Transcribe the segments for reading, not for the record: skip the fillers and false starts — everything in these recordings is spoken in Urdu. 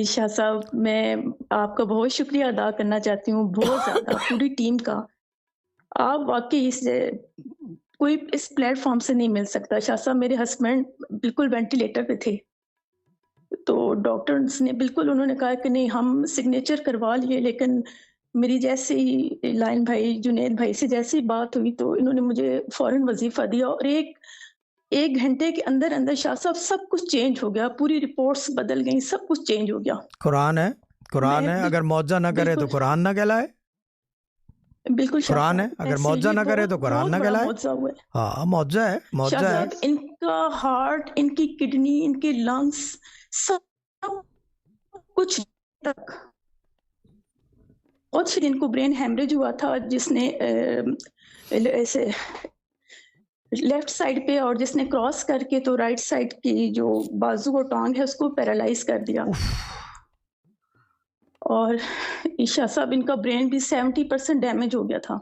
شاہ صاحب میں آپ کا بہت شکریہ ادا کرنا چاہتی ہوں، بہت زیادہ پوری ٹیم کا۔ آپ واقعی کوئی اس پلیٹ فارم سے نہیں مل سکتا۔ شاہ صاحب میرے ہسبینڈ بالکل وینٹیلیٹر پہ تھے، تو ڈاکٹرز نے بالکل انہوں نے کہا کہ نہیں ہم سگنیچر کروا لیے، لیکن میری جیسے ہی لائن بھائی جنید بھائی سے جیسی بات ہوئی تو انہوں نے مجھے فوراً وظیفہ دیا، اور ایک گھنٹے کے اندر اندر شاہ صاحب سب کچھ چینج ہو گیا، پوری رپورٹس بدل گئیں، سب کچھ چینج ہو گیا۔ قرآن ہے، قرآن ہے، اگر معجزہ نہ کرے تو قرآن نہ کہلائے۔ بالکل شاہ قرآن ہے، صاحب اگر ایسے معجزہ یہ نہ کرے تو قرآن نہ بہت بڑا کہلائے۔ معجزہ ہوا ہے ہاں معجزہ ہے، شاہ معجزہ ہے۔ صاحب۔ ان کا ہارٹ، ان کی کڈنی، ان کے لنگس، سب کچھ تک، اور پھر ان کو برین ہیمریج ہوا تھا، جس نے ایسے لیفٹ سائڈ پہ، اور جس نے کراس کر کے تو رائٹ سائڈ کی جو بازو اور ٹانگ ہے اس کو پیرالائز کر دیا۔ اور عشاء صاحب ان کا برین بھی 70% ڈیمیج ہو گیا تھا،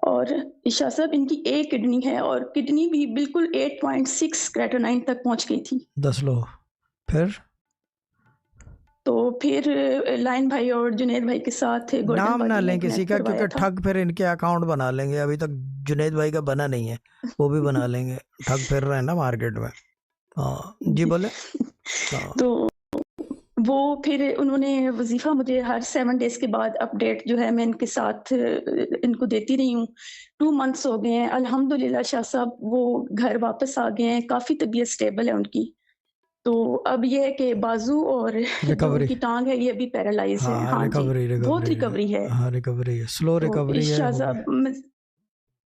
اور عشاء صاحب ان کی ایک کڈنی ہے، اور کڈنی بھی بالکل 8.6 کریٹونائن تک پہنچ گئی تھی۔ 10 لو پھر تو پھر لائن بھائی اور جنید بھائی کے ساتھ نام نہ لیں کسی کا، کیونکہ ٹھگ پھر ان کے اکاؤنٹ بنا لیں گے۔ ابھی تک جنید بھائی کا بنا نہیں ہے، وہ بھی بنا لیں گے، ٹھگ پھر رہے ہیں نا مارکیٹ میں۔ ہاں جی بولے۔ تو وہ پھر انہوں نے وظیفہ مجھے ہر 7 days کے بعد اپڈیٹ جو ہے میں ان کے ساتھ ان کو دیتی رہی ہوں۔ 2 months ہو گئے ہیں الحمدللہ شاہ صاحب، وہ گھر واپس آ گئے ہیں، کافی طبیعت سٹیبل ہے ان کی۔ تو اب یہ ہے کہ بازو اور جو ان کی ٹانگ ہے یہ بھی پیرالائز ہے۔ ہاں جی، بہت ریکوری ہے، ہاں ریکوری ہے، سلو ریکوری ہے۔ شاہ صاحب